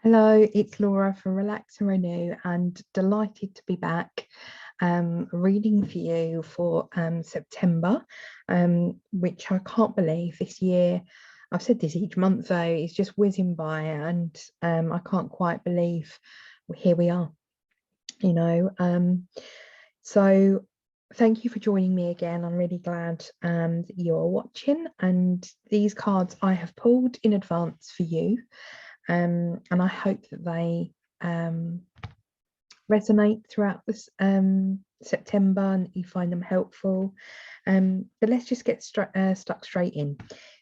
Hello, it's Laura from Relax and Renew, and delighted to be back reading for you for September, which I can't believe this year. I've said this each month though, it's just whizzing by, and I can't quite believe here we are, you know. So thank you for joining me again. I'm really glad that you're watching, and these cards I have pulled in advance for you. And I hope that they resonate throughout this September and you find them helpful. But let's just get stuck straight in.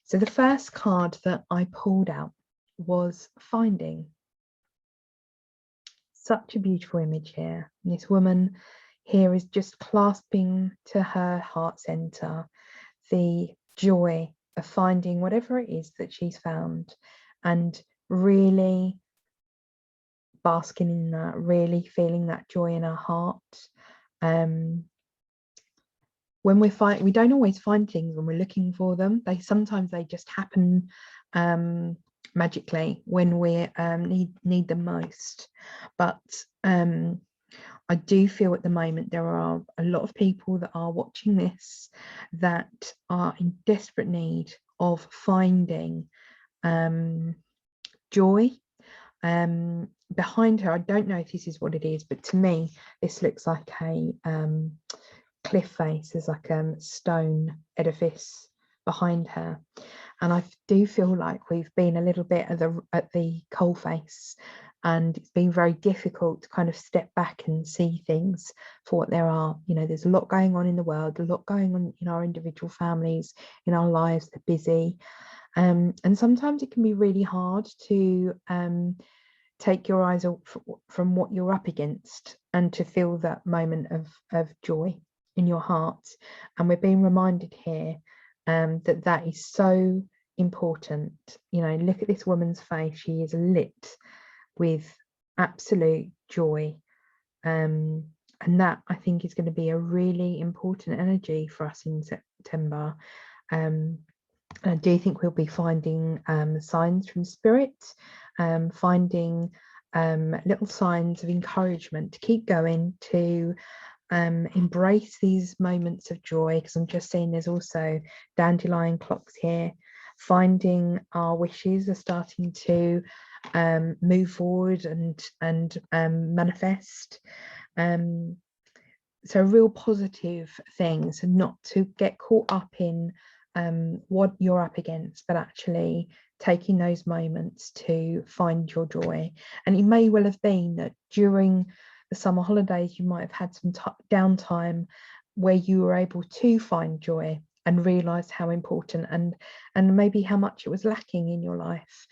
So the first card that I pulled out was Finding. Such a beautiful image here. And this woman here is just clasping to her heart center the joy of finding whatever it is that she's found, and really basking in that, really feeling that joy in our heart. When we don't always find things when we're looking for them. Sometimes they just happen magically when we need them most. But I do feel at the moment there are a lot of people that are watching this that are in desperate need of finding joy. Behind her, I don't know if this is what it is, but to me this looks like a cliff face. There's like a stone edifice behind her, and I do feel like we've been a little bit at the coal face, and it's been very difficult to kind of step back and see things for what there are. You know, there's a lot going on in the world, a lot going on in our individual families, in our lives. They're busy, and sometimes it can be really hard to take your eyes off from what you're up against and to feel that moment of joy in your heart. And we're being reminded here that that is so important. You know, look at this woman's face. She is lit with absolute joy. And that, I think, is going to be a really important energy for us in September. I do think we'll be finding signs from spirit, finding little signs of encouragement to keep going, to embrace these moments of joy, because I'm just seeing there's also dandelion clocks here. Finding our wishes are starting to move forward and manifest. So real positive things, and not to get caught up in what you're up against, but actually taking those moments to find your joy. And it may well have been that during the summer holidays you might have had some downtime where you were able to find joy and realize how important and maybe how much it was lacking in your life.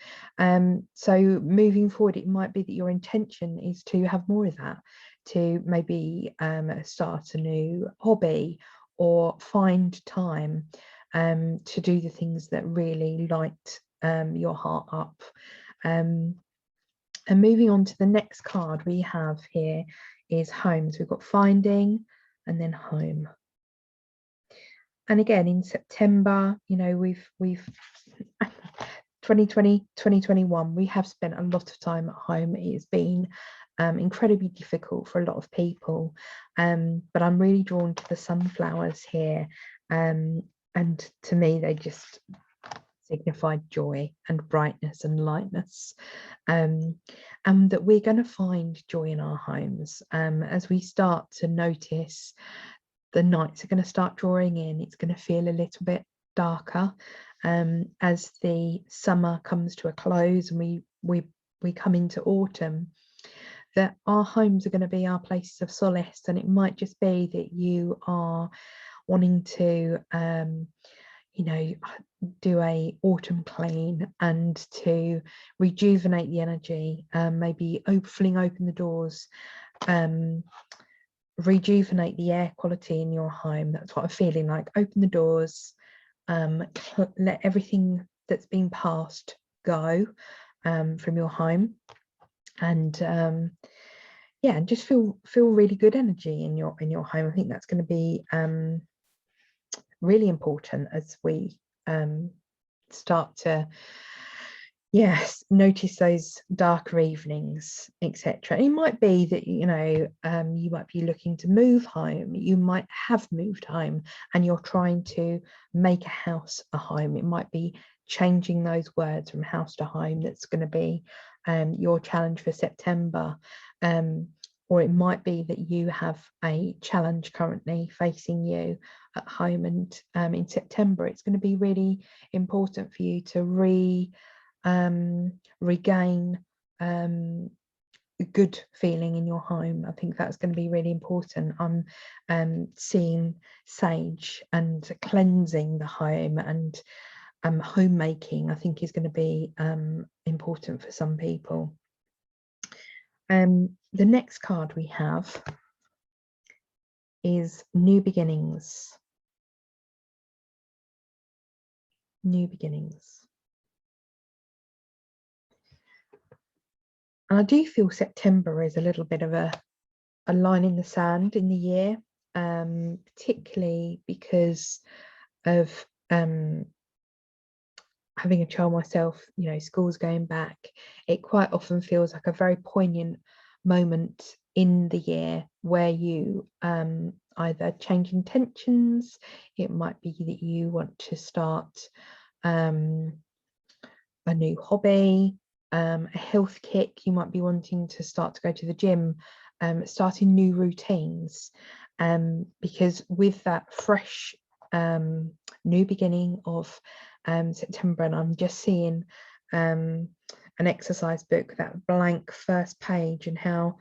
So moving forward, it might be that your intention is to have more of that, to maybe start a new hobby or find time to do the things that really light your heart up. And moving on to the next card we have here is home. So we've got Finding and then Home. And again, in September, you know, we've 2020, 2021, we have spent a lot of time at home. It has been incredibly difficult for a lot of people, but I'm really drawn to the sunflowers here, and to me they just signified joy and brightness and lightness, and that we're going to find joy in our homes as we start to notice the nights are going to start drawing in. It's going to feel a little bit darker as the summer comes to a close and we come into autumn, that our homes are going to be our places of solace. And it might just be that you are wanting to you know, do a autumn clean and to rejuvenate the energy, maybe fling open the doors, rejuvenate the air quality in your home. That's what I'm feeling like. Open the doors, let everything that's been passed go from your home, and yeah, and just feel really good energy in your home. I think that's going to be really important as we start to Yes, notice those darker evenings, etc. It might be that, you know, you might be looking to move home. You might have moved home and you're trying to make a house a home. It might be changing those words from house to home. That's going to be your challenge for September. Or it might be that you have a challenge currently facing you at home, and in September it's going to be really important for you to regain a good feeling in your home. I think that's going to be really important. I'm seeing sage and cleansing the home, and homemaking, I think, is going to be important for some people. The next card we have is New Beginnings. New Beginnings. And I do feel September is a little bit of a line in the sand in the year, particularly because of having a child myself. You know, school's going back. It quite often feels like a very poignant moment in the year where you either change intentions. It might be that you want to start a new hobby, a health kick. You might be wanting to start to go to the gym, starting new routines, because with that fresh new beginning of September, and I'm just seeing an exercise book, that blank first page, and how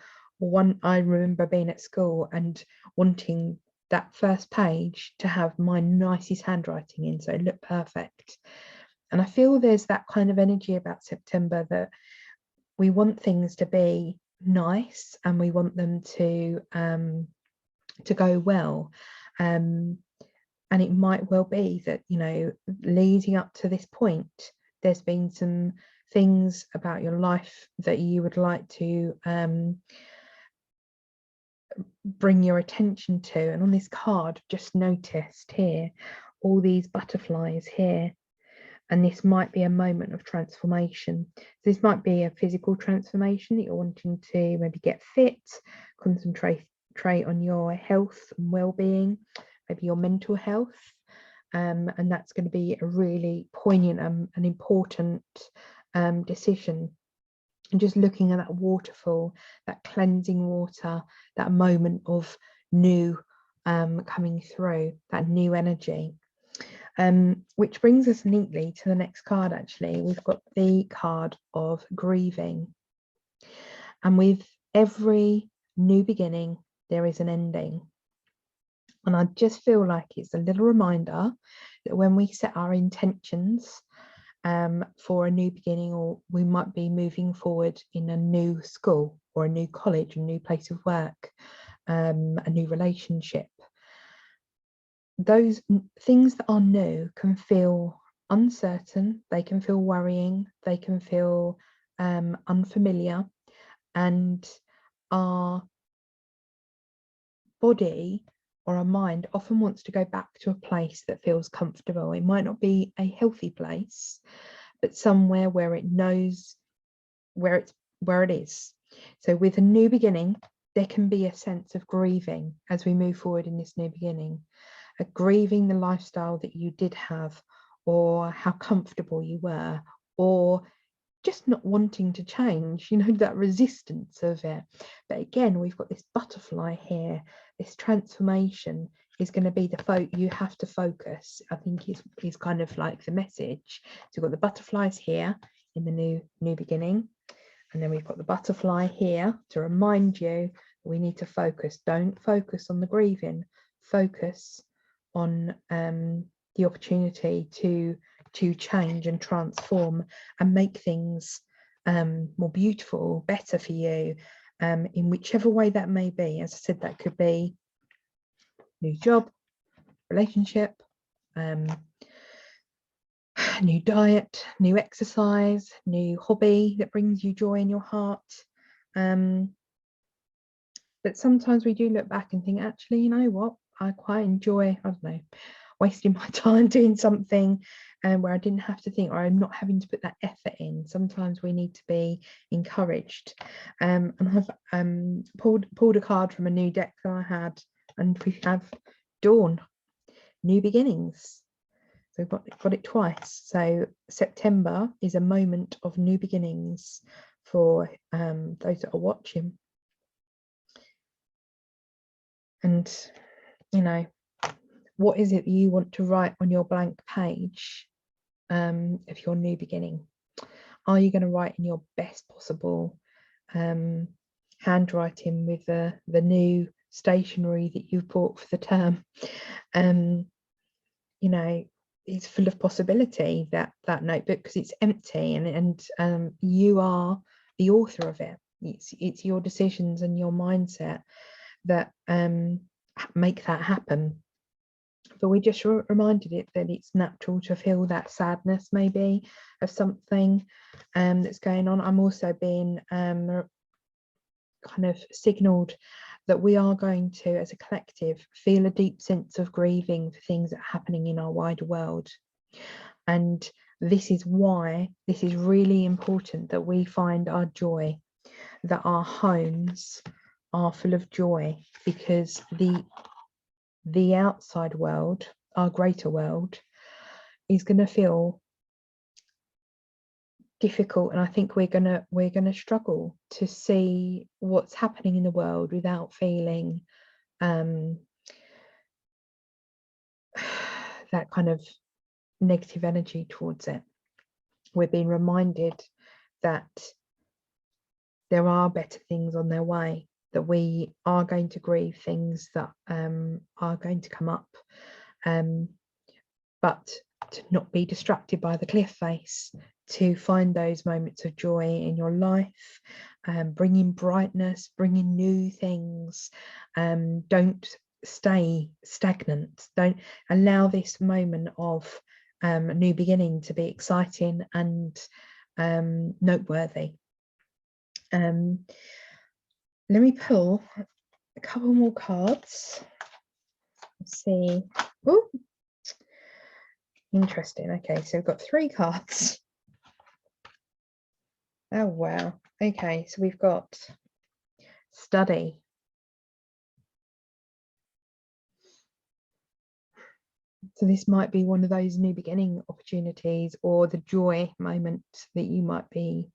I remember being at school and wanting that first page to have my nicest handwriting in, so it looked perfect. And I feel there's that kind of energy about September, that we want things to be nice and we want them to go well. And it might well be that, you know, leading up to this point, there's been some things about your life that you would like to bring your attention to. And on this card, just noticed here all these butterflies here. And this might be a moment of transformation. This might be a physical transformation that you're wanting to maybe get fit, concentrate on your health and well-being, maybe your mental health. And that's going to be a really poignant and important decision. And just looking at that waterfall, that cleansing water, that moment of new coming through, that new energy. Which brings us neatly to the next card. Actually, we've got the card of grieving. And with every new beginning, there is an ending. And I just feel like it's a little reminder that when we set our intentions for a new beginning, or we might be moving forward in a new school or a new college, a new place of work, a new relationship, those things that are new can feel uncertain, they can feel worrying, they can feel unfamiliar, and our body or our mind often wants to go back to a place that feels comfortable. It might not be a healthy place, but somewhere where it knows where it is. So with a new beginning, there can be a sense of grieving as we move forward in this new beginning. Grieving the lifestyle that you did have, or how comfortable you were, or just not wanting to change, you know, that resistance of it. But again, we've got this butterfly here. This transformation is going to be you have to focus, I think, is kind of like the message. So we've got the butterflies here in the new beginning, and then we've got the butterfly here to remind you we need to focus. Don't focus on the grieving, focus on the opportunity to change and transform and make things more beautiful, better for you, in whichever way that may be. As I said, that could be new job, relationship, new diet, new exercise, new hobby that brings you joy in your heart. But sometimes we do look back and think, actually, you know what, I quite enjoy, I don't know, wasting my time doing something and where I didn't have to think, or I'm not having to put that effort in. Sometimes we need to be encouraged. And I've pulled a card from a new deck that I had, and we have Dawn, New Beginnings. So we've got it twice. So September is a moment of new beginnings for those that are watching. And, you know, what is it you want to write on your blank page of your new beginning? Are you going to write in your best possible handwriting with the new stationery that you've bought for the term? You know, it's full of possibility, that notebook, because it's empty, and you are the author of it. It's your decisions and your mindset that make that happen. But we just reminded it that it's natural to feel that sadness, maybe, of something that's going on. I'm also being kind of signaled that we are going to, as a collective, feel a deep sense of grieving for things that are happening in our wider world. And this is why this is really important, that we find our joy, that our homes are full of joy, because the outside world, our greater world, is going to feel difficult, and I think we're gonna struggle to see what's happening in the world without feeling that kind of negative energy towards it. We're being reminded that there are better things on their way, that we are going to grieve things that are going to come up, but to not be distracted by the cliff face, to find those moments of joy in your life, bringing brightness, bringing new things. Don't stay stagnant. Don't allow this moment of a new beginning to be exciting and noteworthy. Let me pull a couple more cards. Let's see. Oh, interesting. Okay, so we've got 3 cards. Oh, wow. Okay, so we've got study. So this might be one of those new beginning opportunities, or the joy moment that you might be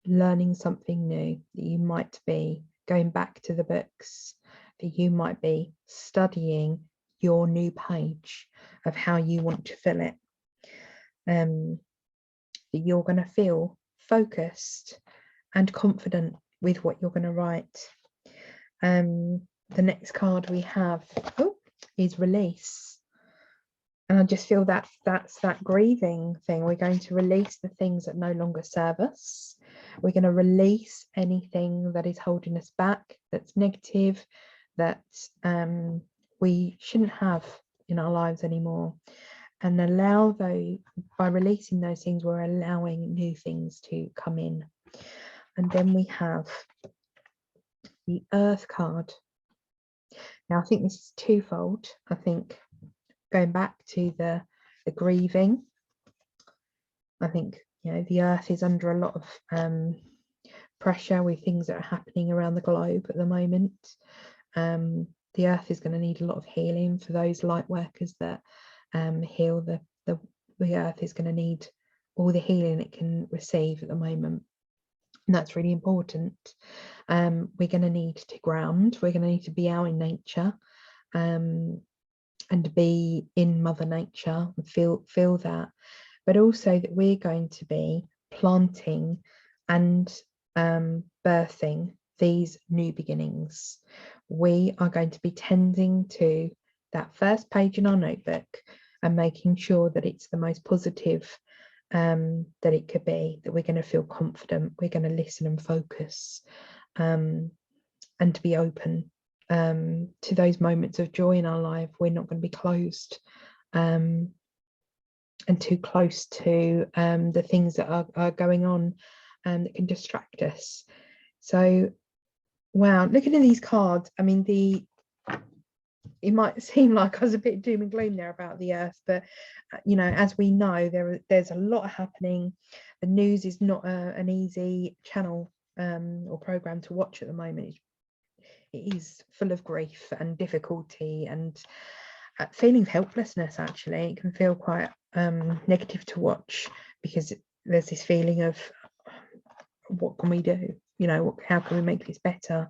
learning something new, that you might be going back to the books, that you might be studying your new page of how you want to fill it. That you're going to feel focused and confident with what you're going to write. The next card we have is release. And I just feel that that's that grieving thing. We're going to release the things that no longer serve us. We're going to release anything that is holding us back, that's negative, that we shouldn't have in our lives anymore. And allow those, by releasing those things, we're allowing new things to come in. And then we have the Earth card. Now, I think this is twofold. I think going back to the grieving, I think, you know, the Earth is under a lot of pressure with things that are happening around the globe at the moment. The Earth is going to need a lot of healing. For those light workers that heal, the Earth is going to need all the healing it can receive at the moment. And that's really important. We're going to need to ground. We're going to need to be out in nature, and be in Mother Nature and feel that. But also that we're going to be planting and birthing these new beginnings. We are going to be tending to that first page in our notebook and making sure that it's the most positive that it could be, that we're going to feel confident, we're going to listen and focus, and to be open to those moments of joy in our life. We're not going to be closed and too close to the things that are going on that can distract us. So, wow, looking at these cards, I mean, it might seem like I was a bit doom and gloom there about the earth, but you know, as we know, there's a lot happening. The news is not an easy channel or program to watch at the moment. It is full of grief and difficulty and feeling of helplessness. Actually, it can feel quite negative to watch, because there's this feeling of, what can we do? You know, how can we make this better?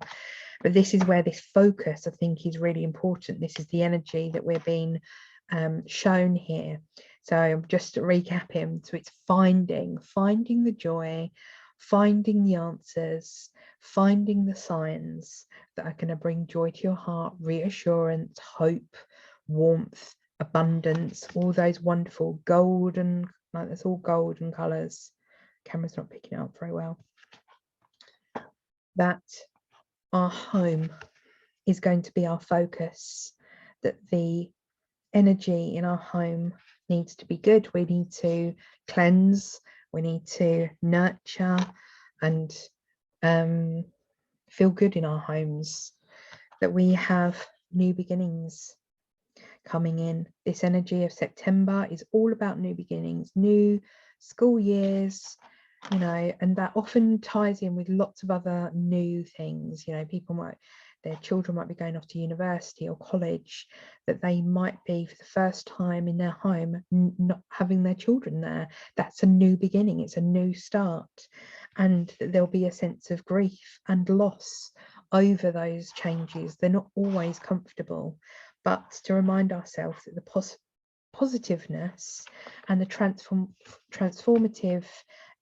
But this is where this focus, I think, is really important. This is the energy that we're being shown here. So just recapping, so it's finding the joy, finding the answers, finding the signs that are going to bring joy to your heart, reassurance, hope, warmth, abundance, all those wonderful golden, like that's all golden colours. Camera's not picking it up very well. That our home is going to be our focus, that the energy in our home needs to be good. We need to cleanse, we need to nurture and feel good in our homes, that we have new beginnings coming in. This energy of September is all about new beginnings, new school years, you know, and that often ties in with lots of other new things. You know, their children might be going off to university or college, that they might be for the first time in their home not having their children there. That's a new beginning, it's a new start, and there'll be a sense of grief and loss over those changes. They're not always comfortable, but to remind ourselves that the positiveness and the transformative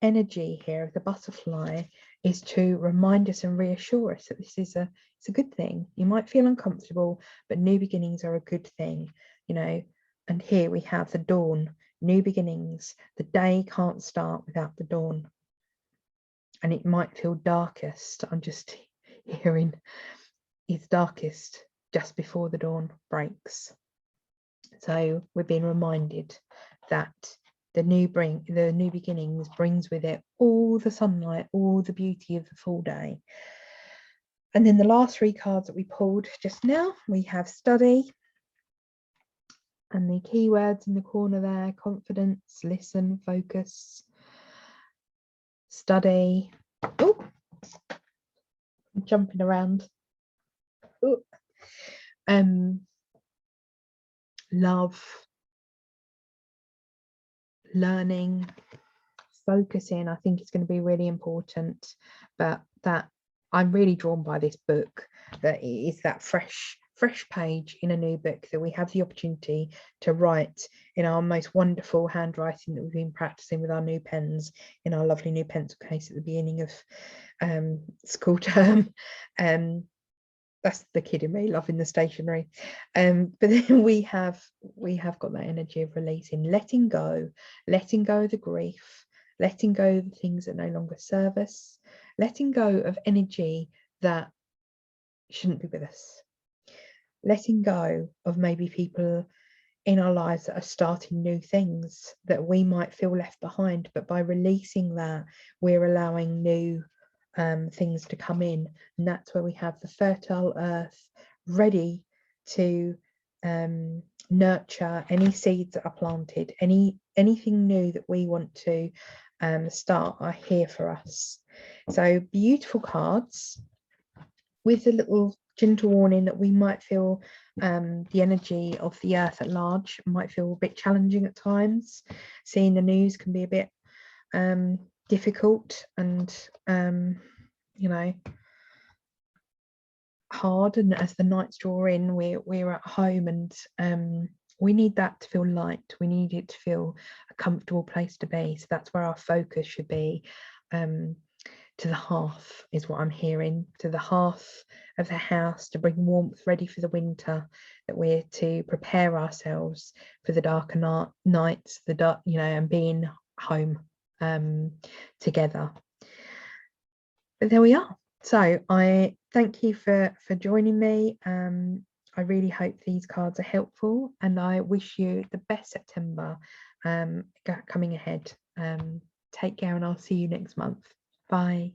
energy here of the butterfly is to remind us and reassure us that this is it's a good thing. You might feel uncomfortable, but new beginnings are a good thing, you know. And here we have the dawn, new beginnings. The day can't start without the dawn. And it might feel darkest, I'm just hearing, it's darkest just before the dawn breaks. So we're being reminded that the new beginnings brings with it all the sunlight, all the beauty of the full day. And then the last three cards that we pulled just now, we have study, and the keywords in the corner there: confidence, listen, focus, study. Oh, I'm jumping around. Oh. Love, learning, focusing. I think it's going to be really important, but that I'm really drawn by this book, that it is that fresh page in a new book, that we have the opportunity to write in our most wonderful handwriting that we've been practicing with our new pens in our lovely new pencil case at the beginning of school term. That's the kid in me loving the stationery. But then we have got that energy of releasing, letting go of the grief, letting go of the things that no longer serve us, letting go of energy that shouldn't be with us, letting go of maybe people in our lives that are starting new things that we might feel left behind, but by releasing that, we're allowing new things to come in. And that's where we have the fertile earth ready to nurture any seeds that are planted, anything new that we want to start are here for us. So beautiful cards with a little gentle warning that we might feel the energy of the earth at large might feel a bit challenging at times. Seeing the news can be a bit difficult and you know, hard, and as the nights draw in, we're at home, and we need that to feel light. We need it to feel a comfortable place to be. So that's where our focus should be. To the hearth is what I'm hearing, to the hearth of the house, to bring warmth ready for the winter, that we're to prepare ourselves for the darker nights, the dark, you know, and being home together. But there we are. So I thank you for joining me. I really hope these cards are helpful, and I wish you the best September coming ahead. Take care, and I'll see you next month. Bye.